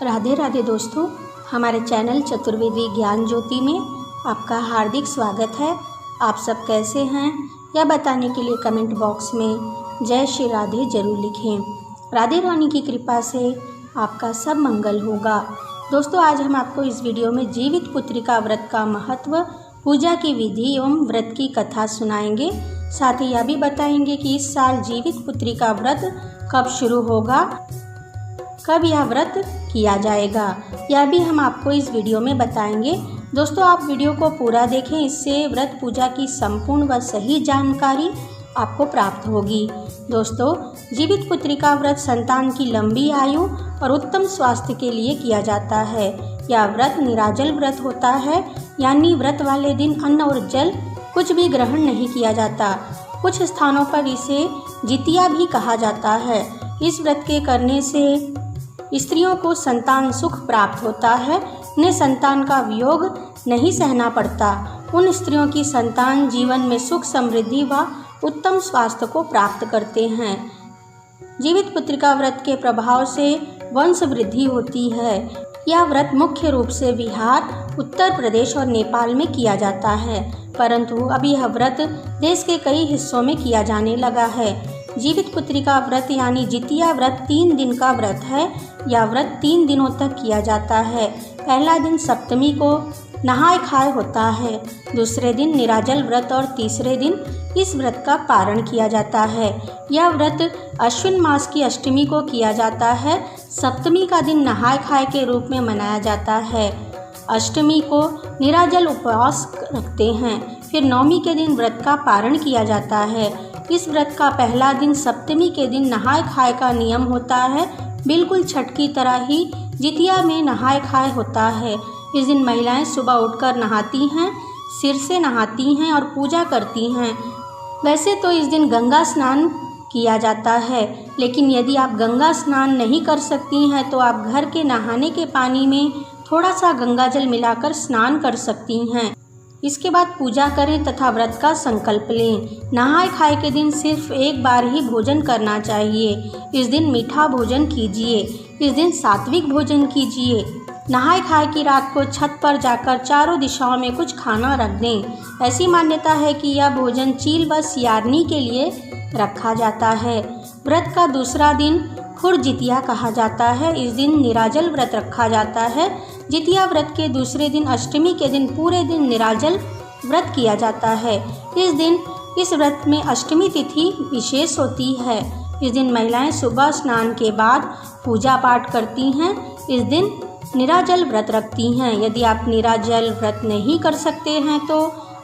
राधे राधे दोस्तों, हमारे चैनल चतुर्वेदी ज्ञान ज्योति में आपका हार्दिक स्वागत है। आप सब कैसे हैं यह बताने के लिए कमेंट बॉक्स में जय श्री राधे जरूर लिखें। राधे रानी की कृपा से आपका सब मंगल होगा। दोस्तों, आज हम आपको इस वीडियो में जीवित पुत्रिका व्रत का महत्व, पूजा की विधि एवं व्रत की कथा सुनाएंगे। साथ ही यह भी बताएंगे कि इस साल जीवित पुत्रिका व्रत कब शुरू होगा, कब यह व्रत किया जाएगा, यह भी हम आपको इस वीडियो में बताएंगे। दोस्तों, आप वीडियो को पूरा देखें, इससे व्रत पूजा की संपूर्ण व सही जानकारी आपको प्राप्त होगी। दोस्तों, जीवित पुत्रिका व्रत संतान की लंबी आयु और उत्तम स्वास्थ्य के लिए किया जाता है। यह व्रत निराजल व्रत होता है, यानी व्रत वाले दिन अन्न और जल कुछ भी ग्रहण नहीं किया जाता। कुछ स्थानों पर इसे जितिया भी कहा जाता है। इस व्रत के करने से स्त्रियों को संतान सुख प्राप्त होता है, उन्हें संतान का वियोग नहीं सहना पड़ता। उन स्त्रियों की संतान जीवन में सुख, समृद्धि व उत्तम स्वास्थ्य को प्राप्त करते हैं। जीवित पुत्रिका व्रत के प्रभाव से वंश वृद्धि होती है। यह व्रत मुख्य रूप से बिहार, उत्तर प्रदेश और नेपाल में किया जाता है, परंतु अब यह व्रत देश के कई हिस्सों में किया जाने लगा है। जीवित पुत्रिका व्रत यानी जितिया व्रत 3 दिन का व्रत है। यह व्रत 3 दिनों तक किया जाता है। पहला दिन सप्तमी को नहाय खाए होता है, दूसरे दिन निराजल व्रत और तीसरे दिन इस व्रत का पारण किया जाता है। यह व्रत अश्विन मास की अष्टमी को किया जाता है। सप्तमी का दिन नहाय खाए के रूप में मनाया जाता है। अष्टमी को निराजल उपवास रखते हैं, फिर नवमी के दिन व्रत का पारण किया जाता है। इस व्रत का पहला दिन सप्तमी के दिन नहाय खाए का नियम होता है, बिल्कुल छठ की तरह ही जितिया में नहाय खाए होता है। इस दिन महिलाएं सुबह उठकर नहाती हैं, सिर से नहाती हैं और पूजा करती हैं। वैसे तो इस दिन गंगा स्नान किया जाता है, लेकिन यदि आप गंगा स्नान नहीं कर सकती हैं तो आप घर के नहाने के पानी में थोड़ा सा गंगा जल मिलाकर स्नान कर सकती हैं। इसके बाद पूजा करें तथा व्रत का संकल्प लें। नहाय खाए के दिन सिर्फ एक बार ही भोजन करना चाहिए। इस दिन मीठा भोजन कीजिए। इस दिन सात्विक भोजन कीजिए। नहाय खाए की रात को छत पर जाकर चारों दिशाओं में कुछ खाना रख दें। ऐसी मान्यता है कि यह भोजन चील व सियारनी के लिए रखा जाता है। व्रत का दूसरा दिन खुर जितिया कहा जाता है। इस दिन निराजल व्रत रखा जाता है। जितिया व्रत के दूसरे दिन अष्टमी के दिन पूरे दिन निराजल व्रत किया जाता है। इस व्रत में अष्टमी तिथि विशेष होती है। इस दिन महिलाएं सुबह स्नान के बाद पूजा पाठ करती हैं। इस दिन निराजल व्रत रखती हैं। यदि आप निराजल व्रत नहीं कर सकते हैं तो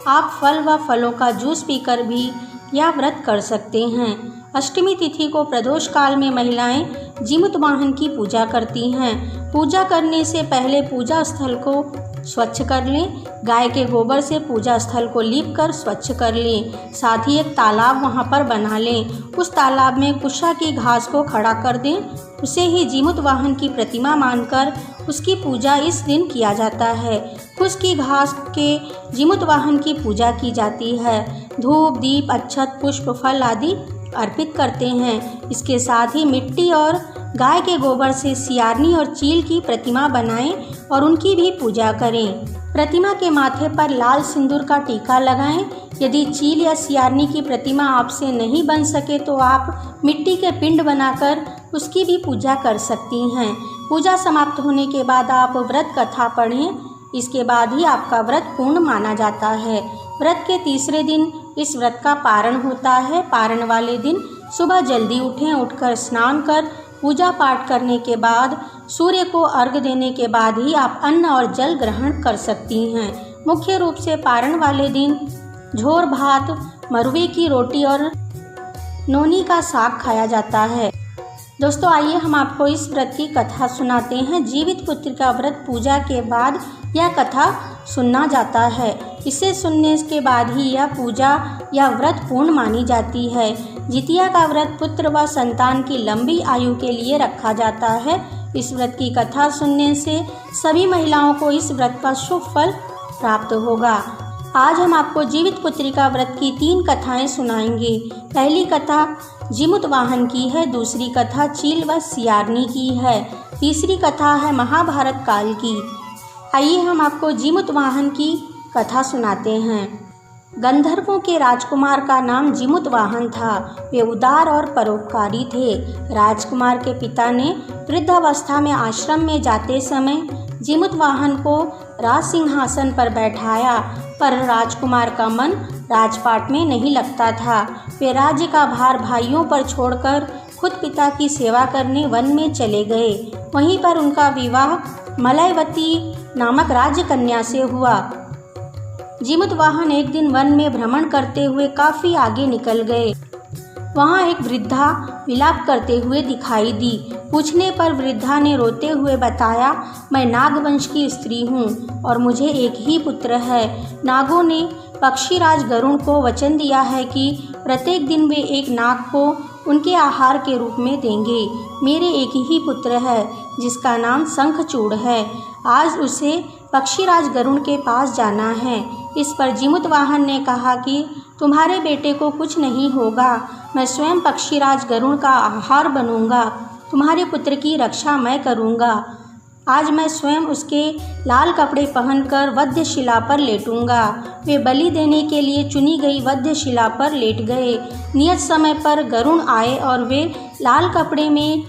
आप फल व फलों का जूस पीकर भी यह व्रत कर सकते हैं। अष्टमी तिथि को प्रदोष काल में महिलाएं जीमूत वाहन की पूजा करती हैं। पूजा करने से पहले पूजा स्थल को स्वच्छ कर लें। गाय के गोबर से पूजा स्थल को लीप कर स्वच्छ कर लें। साथ ही एक तालाब वहां पर बना लें। उस तालाब में कुशा की घास को खड़ा कर दें। उसे ही जीमूत वाहन की प्रतिमा मानकर उसकी पूजा इस दिन किया जाता है। कुश की घास के जीमूत वाहन की पूजा की जाती है। धूप, दीप, अक्षत, पुष्प, फल आदि अर्पित करते हैं। इसके साथ ही मिट्टी और गाय के गोबर से सियारनी और चील की प्रतिमा बनाएं और उनकी भी पूजा करें। प्रतिमा के माथे पर लाल सिंदूर का टीका लगाएं। यदि चील या सियारनी की प्रतिमा आपसे नहीं बन सके तो आप मिट्टी के पिंड बनाकर उसकी भी पूजा कर सकती हैं। पूजा समाप्त होने के बाद आप व्रत कथा पढ़ें। इसके बाद ही आपका व्रत पूर्ण माना जाता है। व्रत के तीसरे दिन इस व्रत का पारण होता है। पारण वाले दिन सुबह जल्दी उठें। उठकर स्नान कर पूजा पाठ करने के बाद सूर्य को अर्घ्य देने के बाद ही आप अन्न और जल ग्रहण कर सकती हैं। मुख्य रूप से पारण वाले दिन झोर भात, मरुए की रोटी और नोनी का साग खाया जाता है। दोस्तों, आइए हम आपको इस व्रत की कथा सुनाते हैं। जीवित पुत्रिका व्रत पूजा के बाद यह कथा सुनना जाता है। इसे सुनने के बाद ही यह पूजा या व्रत पूर्ण मानी जाती है। जितिया का व्रत पुत्र व संतान की लंबी आयु के लिए रखा जाता है। इस व्रत की कथा सुनने से सभी महिलाओं को इस व्रत का शुभ फल प्राप्त होगा। आज हम आपको जीवित पुत्रिका व्रत की 3 कथाएं सुनाएंगे। पहली कथा जीमूत वाहन की है, दूसरी कथा चील व सियारनी की है। तीसरी कथा है महाभारत काल की। आइए हम आपको जीमूतवाहन की कथा सुनाते हैं। गंधर्वों के राजकुमार का नाम जीमूतवाहन था। वे उदार और परोपकारी थे। राजकुमार के पिता ने वृद्धावस्था में आश्रम में जाते समय जीमूतवाहन को राज सिंहासन पर बैठाया, पर राजकुमार का मन राजपाट में नहीं लगता था। वे राज्य का भार भाइयों पर छोड़कर खुद पिता की सेवा करने वन में चले गए। वहीं पर उनका विवाह मलयवती नामक राजकन्या से हुआ। जीमूतवाहन एक दिन वन में भ्रमण करते हुए काफ़ी आगे निकल गए। वहाँ एक वृद्धा विलाप करते हुए दिखाई दी। पूछने पर वृद्धा ने रोते हुए बताया, मैं नागवंश की स्त्री हूँ और मुझे एक ही पुत्र है। नागों ने पक्षीराज गरुड़ को वचन दिया है कि प्रत्येक दिन वे एक नाग को उनके आहार के रूप में देंगे। मेरे एक ही पुत्र है जिसका नाम शंखचूड़ है। आज उसे पक्षीराज गरुड़ के पास जाना है। इस पर जीमूतवाहन ने कहा कि तुम्हारे बेटे को कुछ नहीं होगा, मैं स्वयं पक्षीराज गरुड़ का आहार बनूंगा। तुम्हारे पुत्र की रक्षा मैं करूंगा। आज मैं स्वयं उसके लाल कपड़े पहनकर वध्यशिला पर लेटूंगा। वे बलि देने के लिए चुनी गई वध्यशिला पर लेट गए। नियत समय पर गरुड़ आए और वे लाल कपड़े में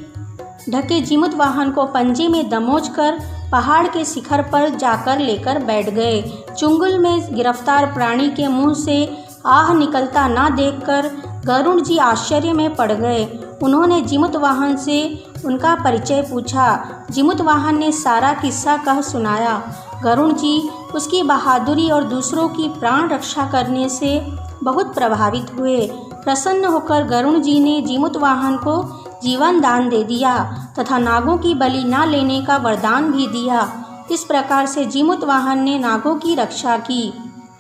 ढके जीमूतवाहन को पंजे में दमोच कर पहाड़ के शिखर पर जाकर लेकर बैठ गए। चुंगल में गिरफ्तार प्राणी के मुंह से आह निकलता ना देखकर गरुड़ जी आश्चर्य में पड़ गए। उन्होंने जीमूतवाहन से उनका परिचय पूछा। जीमूतवाहन ने सारा किस्सा कह सुनाया। गरुड़ जी उसकी बहादुरी और दूसरों की प्राण रक्षा करने से बहुत प्रभावित हुए। प्रसन्न होकर गरुड़ जी ने जीमूतवाहन को जीवन दान दे दिया तथा नागों की बलि न लेने का वरदान भी दिया। इस प्रकार से जीमूतवाहन ने नागों की रक्षा की।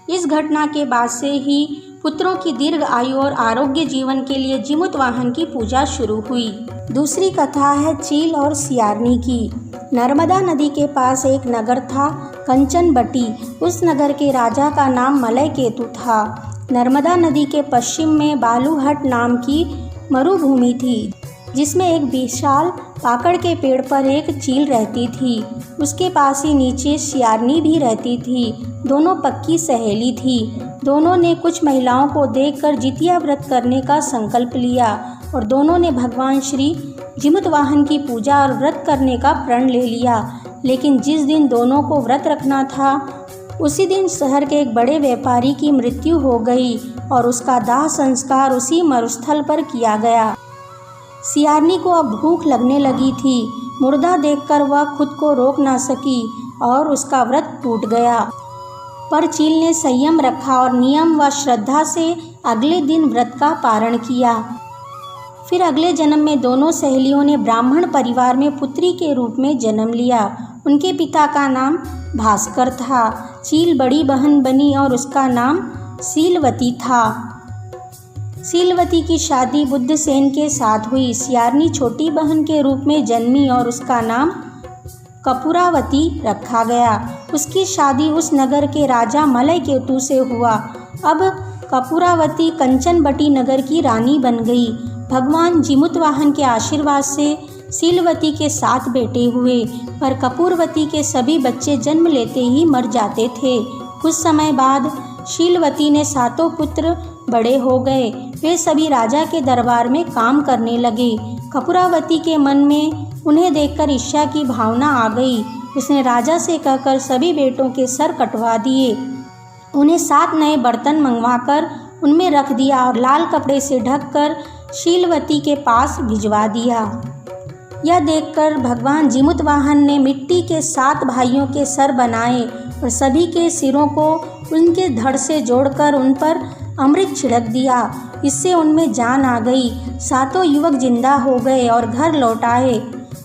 इस घटना के बाद से ही पुत्रों की दीर्घ आयु और आरोग्य जीवन के लिए जीमूतवाहन की पूजा शुरू हुई। दूसरी कथा है चील और सियारनी की। नर्मदा नदी के पास एक नगर था, कंचनबटी। उस नगर के राजा का नाम मलयकेतु था। नर्मदा नदी के पश्चिम में बालूहट नाम की मरुभूमि थी, जिसमें एक विशाल पाकड़ के पेड़ पर एक चील रहती थी। उसके पास ही नीचे सियारनी भी रहती थी। दोनों पक्की सहेली थी। दोनों ने कुछ महिलाओं को देखकर जितिया व्रत करने का संकल्प लिया और दोनों ने भगवान श्री जीमूतवाहन की पूजा और व्रत करने का प्रण ले लिया। लेकिन जिस दिन दोनों को व्रत रखना था, उसी दिन शहर के एक बड़े व्यापारी की मृत्यु हो गई और उसका दाह संस्कार उसी मरुस्थल पर किया गया। सियारनी को अब भूख लगने लगी थी। मुर्दा देखकर वह खुद को रोक ना सकी और उसका व्रत टूट गया। पर चील ने संयम रखा और नियम व श्रद्धा से अगले दिन व्रत का पारण किया। फिर अगले जन्म में दोनों सहेलियों ने ब्राह्मण परिवार में पुत्री के रूप में जन्म लिया। उनके पिता का नाम भास्कर था। चील बड़ी बहन बनी और उसका नाम शीलवती था। शीलवती की शादी बुद्धसेन के साथ हुई। सियारनी छोटी बहन के रूप में जन्मी और उसका नाम कपूरावती रखा गया। उसकी शादी उस नगर के राजा मलयकेतु से हुआ। अब कपूरावती कंचनबटी नगर की रानी बन गई। भगवान जीमूतवाहन के आशीर्वाद से शीलवती के 7 बेटे हुए, पर कपूरवती के सभी बच्चे जन्म लेते ही मर जाते थे। कुछ समय बाद शीलवती ने 7 पुत्र बड़े हो गए। वे सभी राजा के दरबार में काम करने लगे। कपूरावती के मन में उन्हें देखकर ईर्ष्या की भावना आ गई। उसने राजा से कहकर सभी बेटों के सर कटवा दिए। उन्हें 7 नए बर्तन मंगवाकर उनमें रख दिया और लाल कपड़े से ढककर शीलवती के पास भिजवा दिया। यह देखकर भगवान जीमूतवाहन ने मिट्टी के 7 भाइयों के सर बनाए और सभी के सिरों को उनके धड़ से जोड़कर उन पर अमृत छिड़क दिया। इससे उनमें जान आ गई। 7 युवक जिंदा हो गए और घर लौट आए।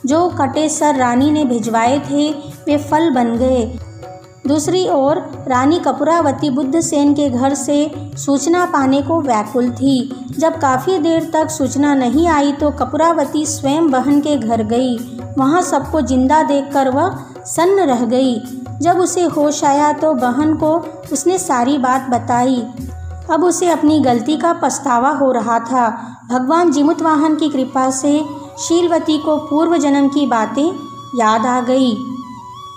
जो कटे सर रानी ने भिजवाए थे वे फल बन गए। दूसरी ओर रानी कपूरावती बुद्धसेन के घर से सूचना पाने को व्याकुल थी। जब काफ़ी देर तक सूचना नहीं आई तो कपूरावती स्वयं बहन के घर गई। वहाँ सबको जिंदा देखकर वह सन्न रह गई। जब उसे होश आया तो बहन को उसने सारी बात बताई। अब उसे अपनी गलती का पछतावा हो रहा था। भगवान जीमूतवाहन की कृपा से शीलवती को पूर्व जन्म की बातें याद आ गई।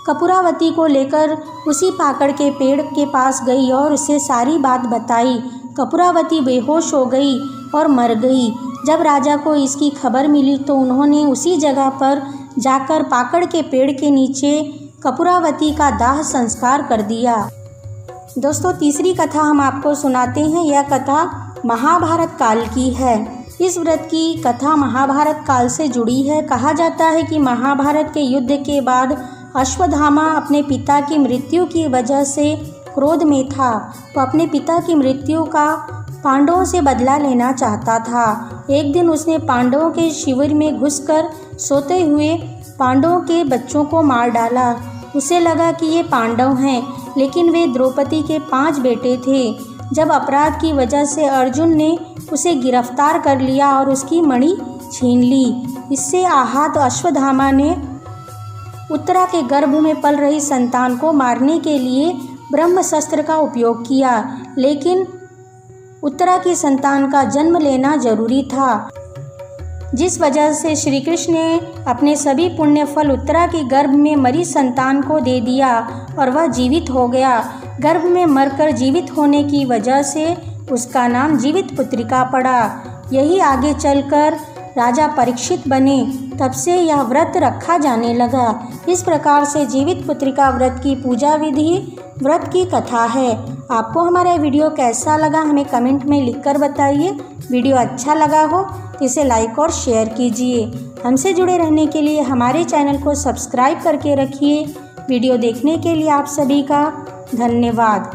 कपूरावती को लेकर उसी पाकड़ के पेड़ के पास गई और उसे सारी बात बताई। कपूरावती बेहोश हो गई और मर गई। जब राजा को इसकी खबर मिली तो उन्होंने उसी जगह पर जाकर पाकड़ के पेड़ के नीचे कपूरावती का दाह संस्कार कर दिया। दोस्तों, तीसरी कथा हम आपको सुनाते हैं। यह कथा महाभारत काल की है। इस व्रत की कथा महाभारत काल से जुड़ी है। कहा जाता है कि महाभारत के युद्ध के बाद अश्वत्थामा अपने पिता की मृत्यु की वजह से क्रोध में था। वो अपने पिता की मृत्यु का पांडवों से बदला लेना चाहता था। एक दिन उसने पांडवों के शिविर में घुसकर सोते हुए पांडवों के बच्चों को मार डाला। उसे लगा कि ये पांडव हैं, लेकिन वे द्रौपदी के 5 बेटे थे। जब अपराध की वजह से अर्जुन ने उसे गिरफ्तार कर लिया और उसकी मणि छीन ली। इससे आहत अश्वत्थामा ने उत्तरा के गर्भ में पल रही संतान को मारने के लिए ब्रह्मास्त्र का उपयोग किया, लेकिन उत्तरा की संतान का जन्म लेना जरूरी था, जिस वजह से श्री कृष्ण ने अपने सभी पुण्य फल उत्तरा के गर्भ में मरी संतान को दे दिया और वह जीवित हो गया। गर्भ में मरकर जीवित होने की वजह से उसका नाम जीवित पुत्रिका पड़ा। यही आगे चलकर राजा परीक्षित बने। तब से यह व्रत रखा जाने लगा। इस प्रकार से जीवित पुत्रिका व्रत की पूजा विधि व्रत की कथा है। आपको हमारा वीडियो कैसा लगा हमें कमेंट में लिखकर बताइए। वीडियो अच्छा लगा हो तो इसे लाइक और शेयर कीजिए। हमसे जुड़े रहने के लिए हमारे चैनल को सब्सक्राइब करके रखिए। वीडियो देखने के लिए आप सभी का धन्यवाद।